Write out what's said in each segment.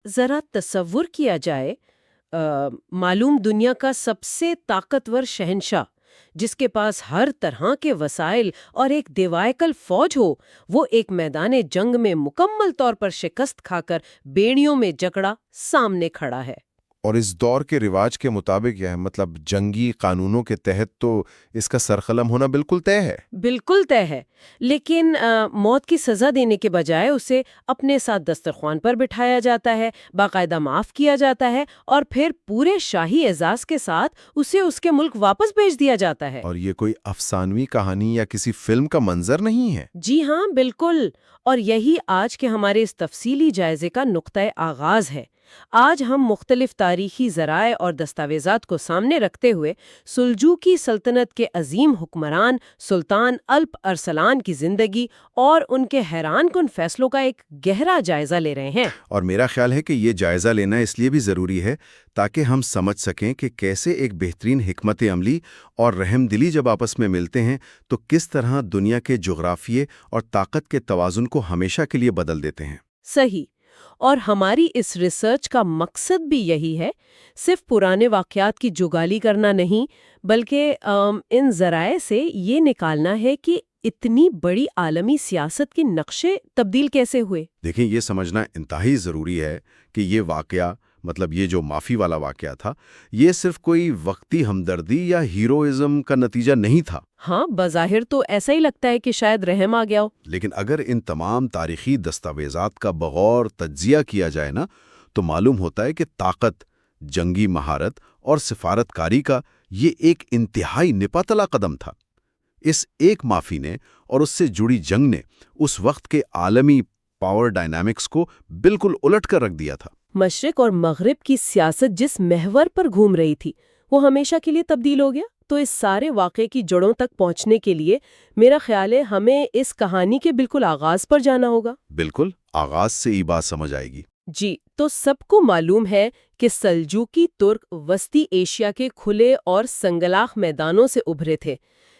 ذرا تصور کیا جائے معلوم دنیا کا سب سے طاقتور شہنشاہ جس کے پاس ہر طرح کے وسائل اور ایک دیوائکل فوج ہو، وہ ایک میدان جنگ میں مکمل طور پر شکست کھا کر بیڑیوں میں جکڑا سامنے کھڑا ہے۔ اور اس دور کے رواج کے مطابق یہ مطلب جنگی قانونوں کے تحت تو اس کا سرقلم ہونا بالکل طے ہے۔ بالکل طے ہے، لیکن موت کی سزا دینے کے بجائے اسے اپنے ساتھ دسترخوان پر بٹھایا جاتا ہے، باقاعدہ معاف کیا جاتا ہے اور پھر پورے شاہی اعزاز کے ساتھ اسے اس کے ملک واپس بھیج دیا جاتا ہے۔ اور یہ کوئی افسانوی کہانی یا کسی فلم کا منظر نہیں ہے۔ جی ہاں، بالکل، اور یہی آج کے ہمارے اس تفصیلی جائزے کا نقطۂ آغاز ہے۔ آج ہم مختلف تاریخی ذرائع اور دستاویزات کو سامنے رکھتے ہوئے سلجوقی سلطنت کے عظیم حکمران سلطان الپ ارسلان کی زندگی اور ان کے حیران کن فیصلوں کا ایک گہرا جائزہ لے رہے ہیں۔ اور میرا خیال ہے کہ یہ جائزہ لینا اس لیے بھی ضروری ہے تاکہ ہم سمجھ سکیں کہ کیسے ایک بہترین حکمت عملی اور رحم دلی جب آپس میں ملتے ہیں تو کس طرح دنیا کے جغرافیے اور طاقت کے توازن کو ہمیشہ کے لیے بدل دیتے ہیں۔ صحیح، اور ہماری اس ریسرچ کا مقصد بھی یہی ہے، صرف پرانے واقعات کی جگالی کرنا نہیں، بلکہ ان ذرائع سے یہ نکالنا ہے کہ اتنی بڑی عالمی سیاست کے نقشے تبدیل کیسے ہوئے۔ دیکھیں، یہ سمجھنا انتہائی ضروری ہے کہ یہ واقعہ مطلب یہ جو معافی والا واقعہ تھا، یہ صرف کوئی وقتی ہمدردی یا ہیروئزم کا نتیجہ نہیں تھا۔ ہاں، بظاہر تو ایسا ہی لگتا ہے کہ شاید رحم آ گیا ہو، لیکن اگر ان تمام تاریخی دستاویزات کا بغور تجزیہ کیا جائے نا، تو معلوم ہوتا ہے کہ طاقت، جنگی مہارت اور سفارت کاری کا یہ ایک انتہائی نپاتلا قدم تھا۔ اس ایک معافی نے اور اس سے جڑی جنگ نے اس وقت کے عالمی پاور ڈائنامکس کو بالکل الٹ کر رکھ دیا تھا۔ مشرق اور مغرب کی سیاست جس محور پر گھوم رہی تھی وہ ہمیشہ کے لیے تبدیل ہو گیا۔ تو اس سارے واقعے کی جڑوں تک پہنچنے کے لیے میرا خیال ہے ہمیں اس کہانی کے بالکل آغاز پر جانا ہوگا۔ بالکل، آغاز سے ہی بات سمجھ آئے گی۔ جی، تو سب کو معلوم ہے کہ سلجوقی ترک وسطی ایشیا کے کھلے اور سنگلاخ میدانوں سے ابھرے تھے،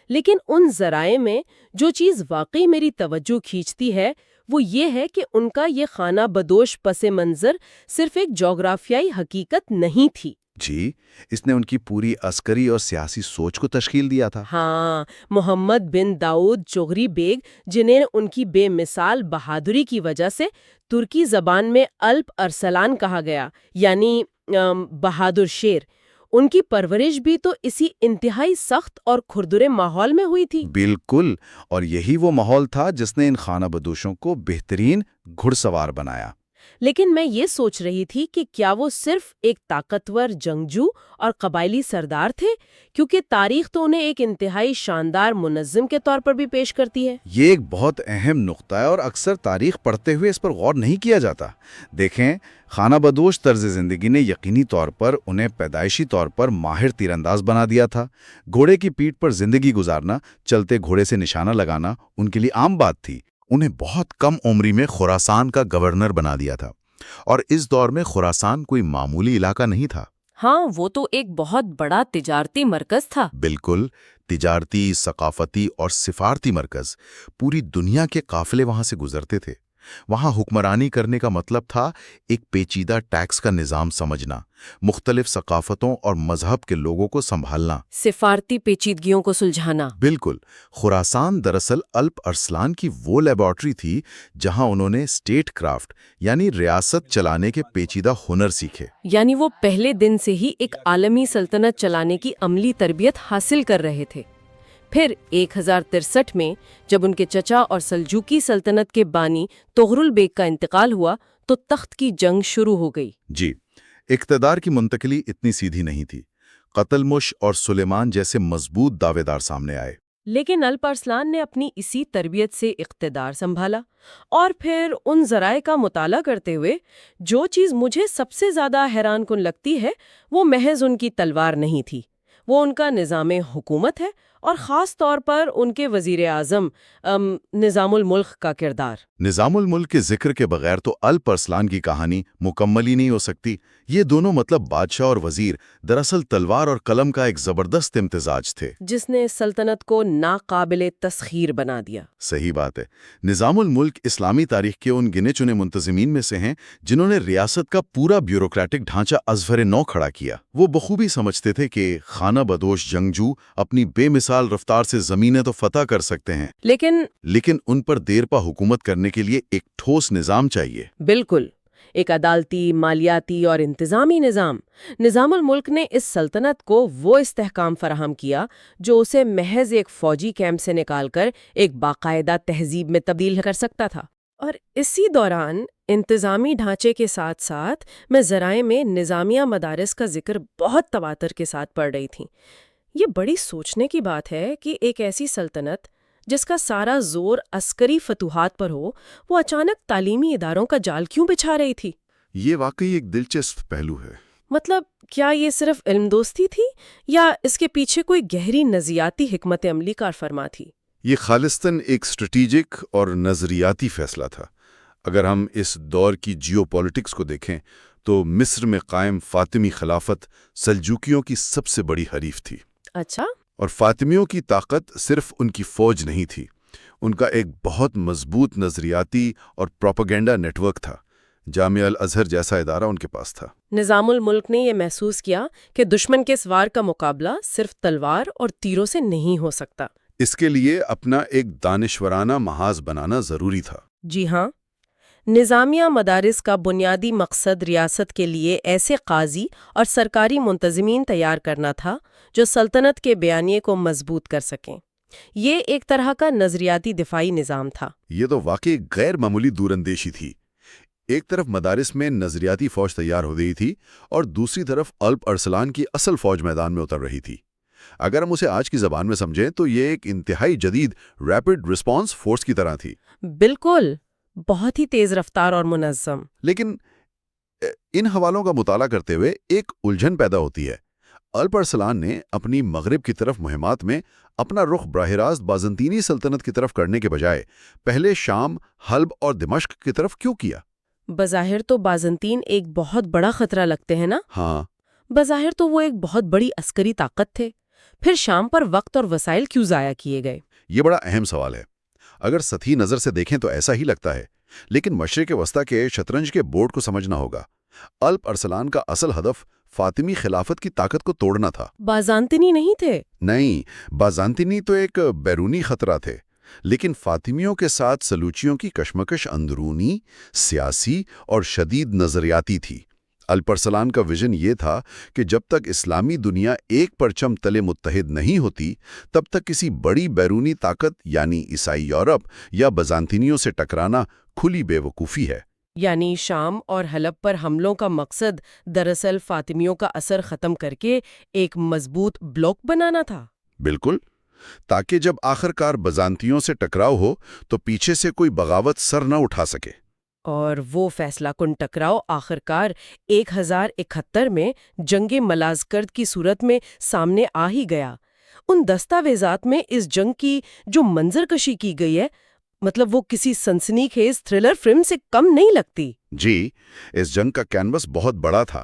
لیکن ان ذرائع میں جو چیز واقعی میری توجہ کھینچتی ہے وہ یہ ہے کہ ان کا یہ خانہ بدوش پس منظر صرف ایک جغرافیائی حقیقت نہیں تھی۔ جی، اس نے ان کی پوری عسکری اور سیاسی سوچ کو تشکیل دیا تھا۔ ہاں، محمد بن داؤد چغری بیگ، جنہیں ان کی بے مثال بہادری کی وجہ سے ترکی زبان میں الپ ارسلان کہا گیا، یعنی بہادر شیر، ان کی پرورش بھی تو اسی انتہائی سخت اور کھردرے ماحول میں ہوئی تھی۔ بالکل، اور یہی وہ ماحول تھا جس نے ان خانہ بدوشوں کو بہترین گھڑ سوار بنایا۔ لیکن میں یہ سوچ رہی تھی کہ کیا وہ صرف ایک طاقتور جنگجو اور قبائلی سردار تھے، کیونکہ تاریخ تو انہیں ایک انتہائی شاندار منظم کے طور پر بھی پیش کرتی ہے۔ یہ ایک بہت اہم نقطہ ہے اور اکثر تاریخ پڑھتے ہوئے اس پر غور نہیں کیا جاتا۔ دیکھیں، خانہ بدوش طرز زندگی نے یقینی طور پر انہیں پیدائشی طور پر ماہر تیر انداز بنا دیا تھا۔ گھوڑے کی پیٹھ پر زندگی گزارنا، چلتے گھوڑے سے نشانہ لگانا ان کے لیے عام بات تھی۔ انہیں بہت کم عمری میں خراسان کا گورنر بنا دیا تھا، اور اس دور میں خراسان کوئی معمولی علاقہ نہیں تھا۔ ہاں، وہ تو ایک بہت بڑا تجارتی مرکز تھا۔ بالکل، تجارتی، ثقافتی اور سفارتی مرکز۔ پوری دنیا کے قافلے وہاں سے گزرتے تھے۔ وہاں حکمرانی کرنے کا مطلب تھا ایک پیچیدہ ٹیکس کا نظام سمجھنا، مختلف ثقافتوں اور مذہب کے لوگوں کو سنبھالنا، سفارتی پیچیدگیوں کو سلجھانا۔ بالکل، خراسان دراصل الپ ارسلان کی وہ لیبارٹری تھی جہاں انہوں نے اسٹیٹ کرافٹ یعنی ریاست چلانے کے پیچیدہ ہنر سیکھے۔ یعنی وہ پہلے دن سے ہی ایک عالمی سلطنت چلانے کی عملی تربیت حاصل کر رہے تھے۔ پھر 1063 میں جب ان کے چچا اور سلجوقی سلطنت کے بانی طغرل بیگ کا انتقال ہوا تو تخت کی جنگ شروع ہو گئی۔ جی، اقتدار کی منتقلی اتنی سیدھی نہیں تھی۔ قتلمش اور سلیمان جیسے مضبوط دعوے دار سامنے آئے، لیکن الپ ارسلان نے اپنی اسی تربیت سے اقتدار سنبھالا، اور پھر ان ذرائع کا مطالعہ کرتے ہوئے جو چیز مجھے سب سے زیادہ حیران کن لگتی ہے وہ محض ان کی تلوار نہیں تھی، وہ ان کا نظام حکومت ہے اور خاص طور پر ان کے وزیر اعظم نظام الملک کا کردار۔ نظام الملک کے ذکر کے بغیر تو الپ ارسلان کی کہانی مکمل ہی نہیں ہو سکتی۔ یہ دونوں بادشاہ اور وزیر دراصل تلوار اور قلم کا ایک زبردست امتزاج تھے، جس نے سلطنت کو ناقابل تسخیر بنا دیا۔ صحیح بات ہے۔ نظام الملک اسلامی تاریخ کے ان گنے چنے منتظمین میں سے ہیں جنہوں نے ریاست کا پورا بیوروکریٹک ڈھانچہ ازفر نو کھڑا کیا۔ وہ بخوبی سمجھتے تھے کہ خانہ بدوش جنگجو اپنی بے مثال رفتار سے زمینیں تو فتح کر سکتے ہیں، لیکن ان پر دیر پا حکومت کرنے کے لیے ایک ٹھوس نظام چاہیے۔ بالکل، ایک عدالتی، مالیاتی اور انتظامی نظام۔ نظام الملک نے اس سلطنت کو وہ استحکام فراہم کیا جو اسے محض ایک فوجی کیمپ سے نکال کر ایک باقاعدہ تہذیب میں تبدیل کر سکتا تھا۔ اور اسی دوران انتظامی ڈھانچے کے ساتھ ساتھ میں ذرائع میں نظامیہ مدارس کا ذکر بہت تواتر کے ساتھ پڑھ رہی تھی۔ یہ بڑی سوچنے کی بات ہے کہ ایک ایسی سلطنت جس کا سارا زور عسکری فتوحات پر ہو، وہ اچانک تعلیمی اداروں کا جال کیوں بچھا رہی تھی؟ یہ واقعی ایک دلچسپ پہلو ہے۔ مطلب کیا یہ صرف علم دوستی تھی یا اس کے پیچھے کوئی گہری نظریاتی حکمت عملی کار فرما تھی؟ یہ خالصتاً ایک اسٹریٹجک اور نظریاتی فیصلہ تھا۔ اگر ہم اس دور کی جیو پولیٹکس کو دیکھیں تو مصر میں قائم فاطمی خلافت سلجوکیوں کی سب سے بڑی حریف تھی۔ اچھا۔ اور فاطمیوں کی طاقت صرف ان کی فوج نہیں تھی، ان کا ایک بہت مضبوط نظریاتی اور پروپیگنڈا نیٹ ورک تھا۔ جامعہ الازہر جیسا ادارہ ان کے پاس تھا۔ نظام الملک نے یہ محسوس کیا کہ دشمن کے سوار کا مقابلہ صرف تلوار اور تیروں سے نہیں ہو سکتا۔ اس کے لیے اپنا ایک دانشورانہ محاذ بنانا ضروری تھا۔ جی ہاں، نظامیہ مدارس کا بنیادی مقصد ریاست کے لیے ایسے قاضی اور سرکاری منتظمین تیار کرنا تھا جو سلطنت کے بیانیے کو مضبوط کر سکیں۔ یہ ایک طرح کا نظریاتی دفاعی نظام تھا۔ یہ تو واقعی غیر معمولی دور اندیشی تھی۔ ایک طرف مدارس میں نظریاتی فوج تیار ہو رہی تھی اور دوسری طرف الپ ارسلان کی اصل فوج میدان میں اتر رہی تھی۔ اگر ہم اسے آج کی زبان میں سمجھیں تو یہ ایک انتہائی جدید ریپڈ رسپانس فورس کی طرح تھی۔ بالکل، بہت ہی تیز رفتار اور منظم۔ لیکن ان حوالوں کا مطالعہ کرتے ہوئے ایک الجھن پیدا ہوتی ہے۔ الپ ارسلان نے اپنی مغرب کی طرف مہمات میں اپنا رخ براہ راست بازنطینی سلطنت کی طرف کرنے کے بجائے پہلے شام، حلب اور دمشق کی طرف کیوں کیا؟ بظاہر تو بازنطین ایک بہت بڑا خطرہ لگتے ہیں نا؟ ہاں، بظاہر تو وہ ایک بہت بڑی عسکری طاقت تھے، پھر شام پر وقت اور وسائل کیوں ضائع کیے گئے؟ یہ بڑا اہم سوال ہے۔ اگر سطحی نظر سے دیکھیں تو ایسا ہی لگتا ہے، لیکن مشرق وسطیٰ کے شطرنج کے بورڈ کو سمجھنا ہوگا۔ الپ ارسلان کا اصل ہدف فاطمی خلافت کی طاقت کو توڑنا تھا۔ بازانطینی نہیں تھے؟ نہیں، بازانطینی تو ایک بیرونی خطرہ تھے، لیکن فاطمیوں کے ساتھ سلوچیوں کی کشمکش اندرونی، سیاسی اور شدید نظریاتی تھی۔ الپ ارسلان کا ویژن یہ تھا کہ جب تک اسلامی دنیا ایک پرچم تلے متحد نہیں ہوتی، تب تک کسی بڑی بیرونی طاقت یعنی عیسائی یورپ یا بازانطینیوں سے ٹکرانا کھلی بے وقوفی ہے۔ یعنی شام اور حلب پر حملوں کا مقصد دراصل فاطمیوں کا اثر ختم کر کے ایک مضبوط بلاک بنانا تھا۔ بالکل، تاکہ جب آخر کار بازانطینیوں سے ٹکراؤ ہو تو پیچھے سے کوئی بغاوت سر نہ اٹھا سکے۔ اور وہ فیصلہ کن ٹکراؤ آخر کار 1071 میں جنگ ملازکرد کی صورت میں سامنے آ ہی گیا۔ ان دستاویزات میں اس جنگ کی جو منظر کشی کی گئی ہے، مطلب وہ کسی سنسنی خیز تھرلر فلم سے کم نہیں لگتی۔ جی، اس جنگ کا کینوس بہت بڑا تھا۔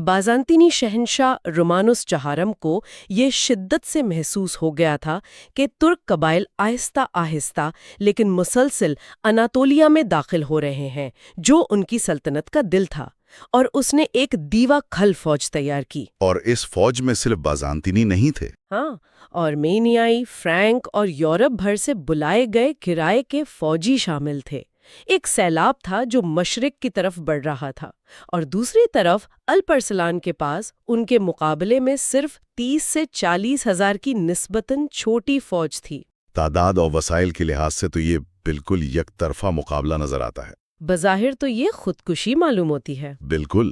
بازانطینی شہنشاہ رومانوس چہارم کو یہ شدت سے محسوس ہو گیا تھا کہ ترک قبائل آہستہ آہستہ لیکن مسلسل اناطولیہ میں داخل ہو رہے ہیں، جو ان کی سلطنت کا دل تھا، اور اس نے ایک دیوا کھل فوج تیار کی۔ اور اس فوج میں صرف بازانطینی نہیں تھے۔ ہاں، آرمینیائی، فرینک اور یورپ بھر سے بلائے گئے کرائے کے فوجی شامل تھے۔ ایک سیلاب تھا جو مشرق کی طرف بڑھ رہا تھا، اور دوسری طرف الپ ارسلان کے پاس ان کے مقابلے میں صرف 30 سے 40 ہزار کی نسبتاً چھوٹی فوج تھی۔ تعداد اور وسائل کے لحاظ سے تو یہ بالکل یک طرفہ مقابلہ نظر آتا ہے۔ بظاہر تو یہ خودکشی معلوم ہوتی ہے۔ بالکل،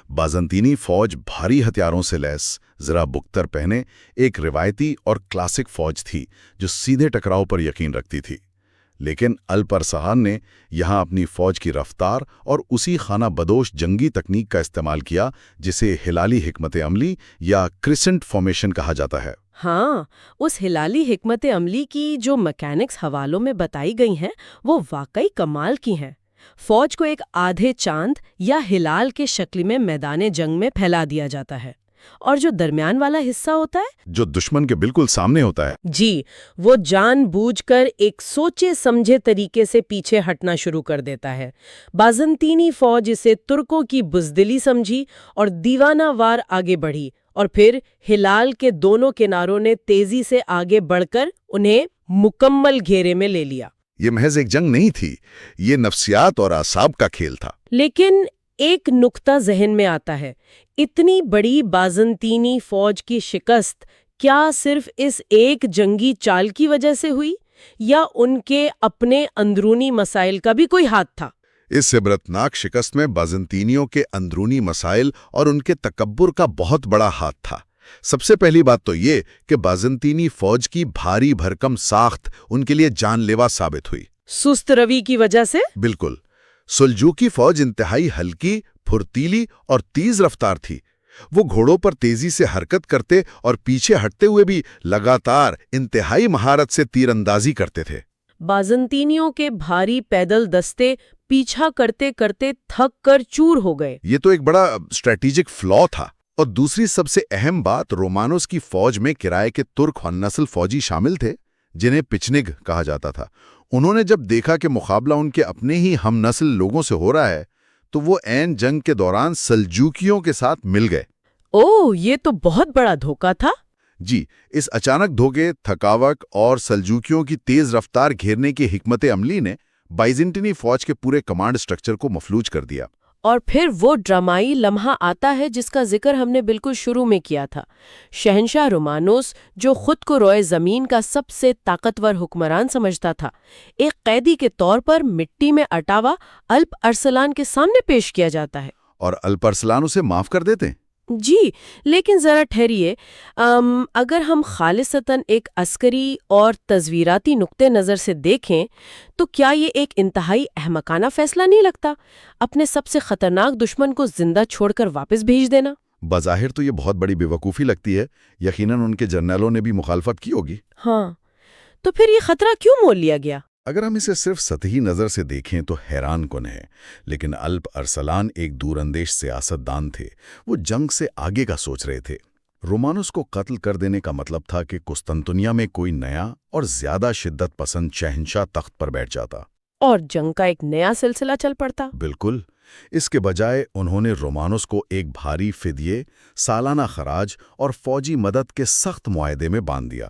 بازنطینی فوج بھاری ہتھیاروں سے لیس، ذرا بکتر پہنے ایک روایتی اور کلاسک فوج تھی جو سیدھے ٹکراؤ پر یقین رکھتی تھی۔ لیکن الپ ارسلان نے یہاں اپنی فوج کی رفتار اور اسی خانہ بدوش جنگی تکنیک کا استعمال کیا جسے ہلالی حکمت عملی یا کرسنٹ فارمیشن کہا جاتا ہے۔ ہاں، اس ہلالی حکمت عملی کی جو میکینکس حوالوں میں بتائی گئی ہیں وہ واقعی کمال کی ہیں۔ فوج کو ایک آدھے چاند یا ہلال کے شکل میں میدان جنگ میں پھیلا دیا جاتا ہے، اور جو درمیان والا حصہ ہوتا ہے جو دشمن کے بالکل سامنے ہوتا ہے، جی، وہ جان بوجھ کر ایک سوچے سمجھے طریقے سے پیچھے ہٹنا شروع کر دیتا ہے۔ بازنطینی فوج اسے ترکوں کی بزدلی سمجھی اور دیوانہ وار آگے بڑھی، اور پھر ہلال کے دونوں کناروں نے تیزی سے آگے بڑھ کر انہیں مکمل گھیرے میں لے لیا۔ یہ محض ایک جنگ نہیں تھی، یہ نفسیات اور اعصاب کا کھیل تھا۔ لیکن ایک نکتہ ذہن میں آتا ہے، اتنی بڑی بازنطینی فوج کی شکست کیا صرف اس ایک جنگی چال کی وجہ سے ہوئی، یا ان کے اپنے اندرونی مسائل کا بھی کوئی ہاتھ تھا؟ اس عبرتناک شکست میں بازنطینیوں کے اندرونی مسائل اور ان کے تکبر کا بہت بڑا ہاتھ تھا۔ سب سے پہلی بات تو یہ کہ بازنطینی فوج کی بھاری بھرکم ساخت ان کے لیے جان لیوا ثابت ہوئی۔ سست روی کی وجہ سے؟ بالکل۔ سلجوقی فوج انتہائی ہلکی، پھرتیلی اور تیز رفتار تھی۔ وہ گھوڑوں پر تیزی سے حرکت کرتے اور پیچھے ہٹتے ہوئے بھی لگاتار انتہائی مہارت سے تیر اندازی کرتے تھے۔ بازنطینیوں کے بھاری پیدل دستے پیچھا کرتے کرتے تھک کر چور ہو گئے۔ یہ تو ایک بڑا اسٹریٹجک فلا تھا۔ اور دوسری سب سے اہم بات، رومانوس کی فوج میں کرائے کے ترک ہم نسل فوجی شامل تھے جنہیں پچنگ کہا جاتا تھا۔ انہوں نے جب دیکھا کہ مقابلہ ان کے اپنے ہی ہم نسل لوگوں سے ہو رہا ہے تو وہ عین جنگ کے دوران سلجوکیوں کے ساتھ مل گئے۔ اوہ، یہ تو بہت بڑا دھوکہ تھا۔ جی، اس اچانک دھوکے، تھکاوٹ اور سلجوکیوں کی تیز رفتار گھیرنے کی حکمت عملی نے بائزنٹینی فوج کے پورے کمانڈ سٹرکچر کو مفلوج کر دیا۔ اور پھر وہ ڈرامائی لمحہ آتا ہے جس کا ذکر ہم نے بالکل شروع میں کیا تھا۔ شہنشاہ رومانوس، جو خود کو روئے زمین کا سب سے طاقتور حکمران سمجھتا تھا، ایک قیدی کے طور پر مٹی میں اٹا ہوا الپ ارسلان کے سامنے پیش کیا جاتا ہے۔ اور الپ ارسلان اسے معاف کر دیتے ہیں؟ جی، لیکن ذرا ٹھہریے، اگر ہم خالصتاً ایک عسکری اور تصویراتی نقطہ نظر سے دیکھیں تو کیا یہ ایک انتہائی احمقانہ فیصلہ نہیں لگتا، اپنے سب سے خطرناک دشمن کو زندہ چھوڑ کر واپس بھیج دینا؟ بظاہر تو یہ بہت بڑی بے وقوفی لگتی ہے، یقیناً ان کے جرنیلوں نے بھی مخالفت کی ہوگی۔ ہاں، تو پھر یہ خطرہ کیوں مول لیا گیا؟ اگر ہم اسے صرف سطحی نظر سے دیکھیں تو حیران کن ہے، لیکن الپ ارسلان ایک دور اندیش سیاستدان تھے۔ وہ جنگ سے آگے کا سوچ رہے تھے۔ رومانوس کو قتل کر دینے کا مطلب تھا کہ قسطنطنیہ میں کوئی نیا اور زیادہ شدت پسند شہنشاہ تخت پر بیٹھ جاتا، اور جنگ کا ایک نیا سلسلہ چل پڑتا۔ بالکل۔ اس کے بجائے انہوں نے رومانوس کو ایک بھاری فدیے، سالانہ خراج اور فوجی مدد کے سخت معاہدے میں باندھ دیا۔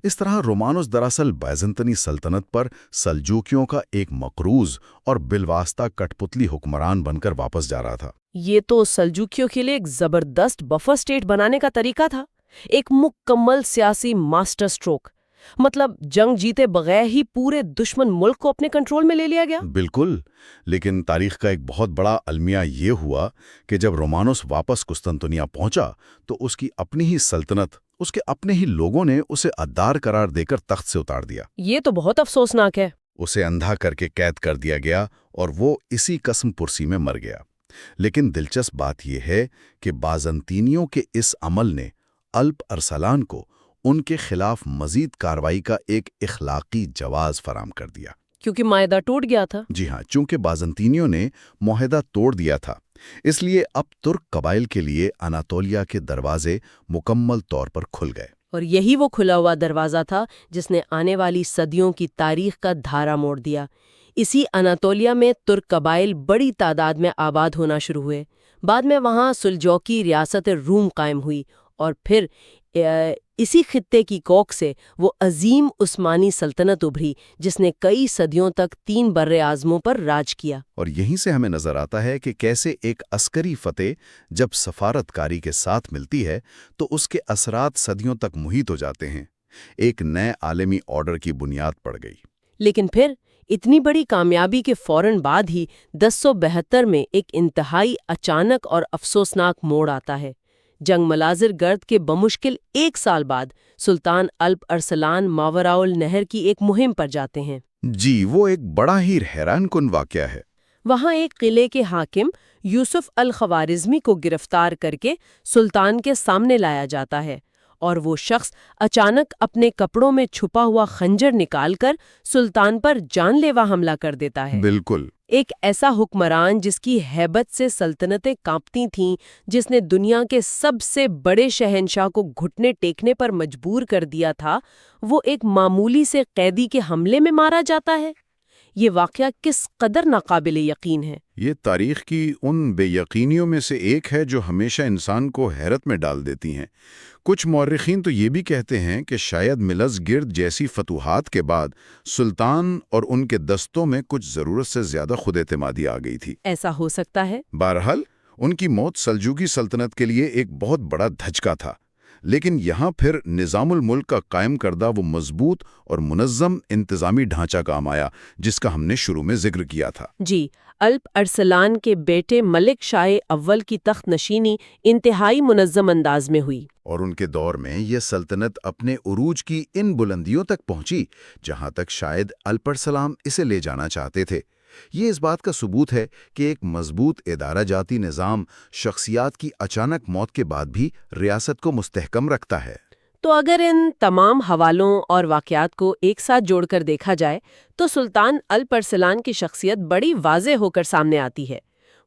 اس طرح رومانوس دراصل بائزنطینی سلطنت پر سلجوکیوں کا ایک مقروض اور بالواسطہ کٹ پتلی حکمران بن کر واپس جا رہا تھا۔ یہ تو سلجوکیوں کے لیے ایک زبردست بفر سٹیٹ بنانے کا طریقہ تھا، ایک مکمل سیاسی ماسٹر سٹروک۔ مطلب جنگ جیتے بغیر ہی پورے دشمن ملک کو اپنے کنٹرول میں لے لیا گیا۔ بالکل، لیکن تاریخ کا ایک بہت بڑا المیہ یہ ہوا کہ جب رومانوس واپس قسطنطنیہ پہنچا تو اس کی اپنی ہی سلطنت، اس کے اپنے ہی لوگوں نے اسے غدار قرار دے کر تخت سے اتار دیا۔ یہ تو بہت افسوسناک ہے۔ اسے اندھا کر کے قید کر دیا گیا اور وہ اسی قسم پرسی میں مر گیا۔ لیکن دلچسپ بات یہ ہے کہ بازنطینیوں کے اس عمل نے الپ ارسلان کو ان کے خلاف مزید کارروائی کا ایک اخلاقی جواز فراہم کر دیا۔ کیونکہ معاہدہ ٹوٹ گیا تھا۔ جی ہاں، چونکہ بازنطینیوں نے معاہدہ توڑ دیا تھا، اس لیے اب ترک قبائل کے لیے اناطولیہ کے دروازے مکمل طور پر کھل گئے۔ اور یہی وہ کھلا ہوا دروازہ تھا جس نے آنے والی صدیوں کی تاریخ کا دھارا موڑ دیا۔ اسی اناطولیہ میں ترک قبائل بڑی تعداد میں آباد ہونا شروع ہوئے۔ بعد میں وہاں سلجوقی ریاست روم قائم ہوئی، اور پھر اسی خطے کی کوکھ سے وہ عظیم عثمانی سلطنت ابھری جس نے کئی صدیوں تک 3 براعظموں پر راج کیا۔ اور یہیں سے ہمیں نظر آتا ہے کہ کیسے ایک عسکری فتح جب سفارت کاری کے ساتھ ملتی ہے تو اس کے اثرات صدیوں تک محیط ہو جاتے ہیں۔ ایک نئے عالمی آرڈر کی بنیاد پڑ گئی۔ لیکن پھر اتنی بڑی کامیابی کے فوراً بعد ہی 1072 میں ایک انتہائی اچانک اور افسوسناک موڑ آتا ہے۔ جنگ ملازر گرد کے بمشکل 1 سال بعد سلطان الپ ارسلان ماوراء النہر کی ایک مہم پر جاتے ہیں۔ جی، وہ ایک بڑا ہی حیران کن واقعہ ہے۔ وہاں ایک قلعے کے حاکم یوسف الخوارزمی کو گرفتار کر کے سلطان کے سامنے لایا جاتا ہے، اور وہ شخص اچانک اپنے کپڑوں میں چھپا ہوا خنجر نکال کر سلطان پر جان لیوا حملہ کر دیتا ہے۔ بالکل۔ ایک ایسا حکمران جس کی ہیبت سے سلطنتیں کانپتی تھیں، جس نے دنیا کے سب سے بڑے شہنشاہ کو گھٹنے ٹیکنے پر مجبور کر دیا تھا، وہ ایک معمولی سے قیدی کے حملے میں مارا جاتا ہے۔ یہ واقعہ کس قدر ناقابل یقین ہے۔ یہ تاریخ کی ان بے یقینیوں میں سے ایک ہے جو ہمیشہ انسان کو حیرت میں ڈال دیتی ہیں۔ کچھ مورخین تو یہ بھی کہتے ہیں کہ شاید ملزگرد جیسی فتوحات کے بعد سلطان اور ان کے دستوں میں کچھ ضرورت سے زیادہ خود اعتمادی آ گئی تھی۔ ایسا ہو سکتا ہے۔ بہرحال ان کی موت سلجوقی سلطنت کے لیے ایک بہت بڑا دھچکا تھا، لیکن یہاں پھر نظام الملک کا قائم کردہ وہ مضبوط اور منظم انتظامی ڈھانچہ کام آیا جس کا ہم نے شروع میں ذکر کیا تھا۔ جی، الپ ارسلان کے بیٹے ملک شاہ اول کی تخت نشینی انتہائی منظم انداز میں ہوئی، اور ان کے دور میں یہ سلطنت اپنے عروج کی ان بلندیوں تک پہنچی جہاں تک شاید الپ ارسلان اسے لے جانا چاہتے تھے۔ یہ اس بات کا ثبوت ہے کہ ایک مضبوط ادارہ جاتی نظام شخصیات کی اچانک موت کے بعد بھی ریاست کو مستحکم رکھتا ہے۔ تو اگر ان تمام حوالوں اور واقعات کو ایک ساتھ جوڑ کر دیکھا جائے تو سلطان الپ ارسلان کی شخصیت بڑی واضح ہو کر سامنے آتی ہے۔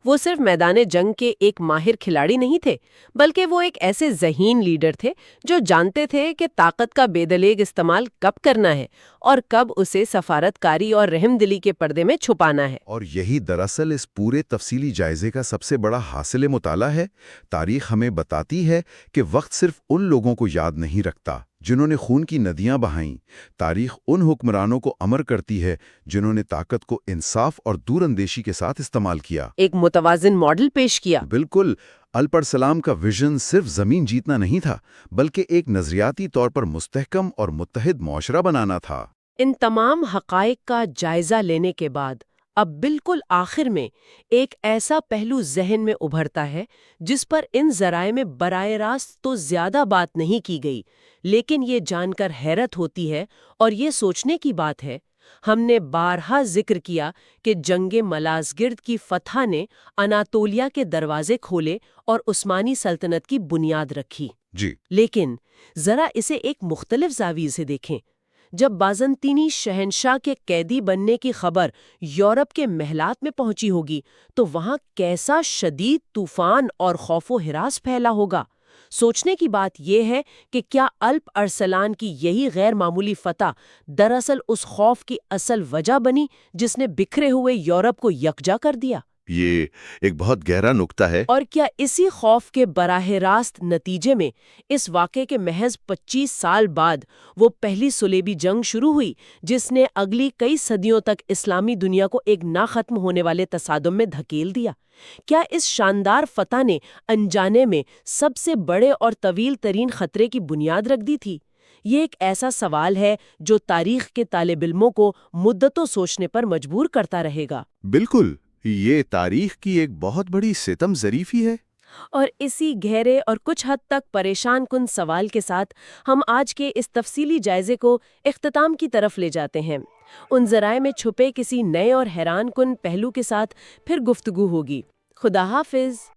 وہ صرف میدان جنگ کے ایک ماہر کھلاڑی نہیں تھے، بلکہ وہ ایک ایسے ذہین لیڈر تھے جو جانتے تھے کہ طاقت کا بے دلیگ استعمال کب کرنا ہے اور کب اسے سفارت کاری اور رحم دلی کے پردے میں چھپانا ہے۔ اور یہی دراصل اس پورے تفصیلی جائزے کا سب سے بڑا حاصل مطالعہ ہے۔ تاریخ ہمیں بتاتی ہے کہ وقت صرف ان لوگوں کو یاد نہیں رکھتا جنہوں نے خون کی ندیاں بہائیں۔ تاریخ ان حکمرانوں کو امر کرتی ہے جنہوں نے طاقت کو انصاف اور دور اندیشی کے ساتھ استعمال کیا، ایک متوازن ماڈل پیش کیا۔ بالکل۔ الپ ارسلان کا ویژن صرف زمین جیتنا نہیں تھا، بلکہ ایک نظریاتی طور پر مستحکم اور متحد معاشرہ بنانا تھا۔ ان تمام حقائق کا جائزہ لینے کے بعد اب بالکل آخر میں ایک ایسا پہلو ذہن میں ابھرتا ہے جس پر ان ذرائع میں براہ راست تو زیادہ بات نہیں کی گئی، لیکن یہ جان کر حیرت ہوتی ہے اور یہ سوچنے کی بات ہے۔ ہم نے بارہا ذکر کیا کہ جنگ ملازگرد کی فتح نے اناطولیہ کے دروازے کھولے اور عثمانی سلطنت کی بنیاد رکھی۔ جی، لیکن ذرا اسے ایک مختلف زاویے سے دیکھیں۔ جب بازنطینی شہنشاہ کے قیدی بننے کی خبر یورپ کے محلات میں پہنچی ہوگی تو وہاں کیسا شدید طوفان اور خوف و ہراس پھیلا ہوگا۔ سوچنے کی بات یہ ہے کہ کیا الپ ارسلان کی یہی غیر معمولی فتح دراصل اس خوف کی اصل وجہ بنی جس نے بکھرے ہوئے یورپ کو یکجا کر دیا؟ یہ ایک بہت گہرا نکتہ ہے۔ اور کیا اسی خوف کے براہ راست نتیجے میں اس واقعے کے محض 25 سال بعد وہ پہلی صلیبی جنگ شروع ہوئی جس نے اگلی کئی صدیوں تک اسلامی دنیا کو ایک نہ ختم ہونے والے تصادم میں دھکیل دیا؟ کیا اس شاندار فتح نے انجانے میں سب سے بڑے اور طویل ترین خطرے کی بنیاد رکھ دی تھی؟ یہ ایک ایسا سوال ہے جو تاریخ کے طالب علموں کو مدتوں سوچنے پر مجبور کرتا رہے گا۔ بالکل، یہ تاریخ کی ایک بہت بڑی ستم ظریفی ہے۔ اور اسی گہرے اور کچھ حد تک پریشان کن سوال کے ساتھ ہم آج کے اس تفصیلی جائزے کو اختتام کی طرف لے جاتے ہیں۔ ان ذرائع میں چھپے کسی نئے اور حیران کن پہلو کے ساتھ پھر گفتگو ہوگی۔ خدا حافظ۔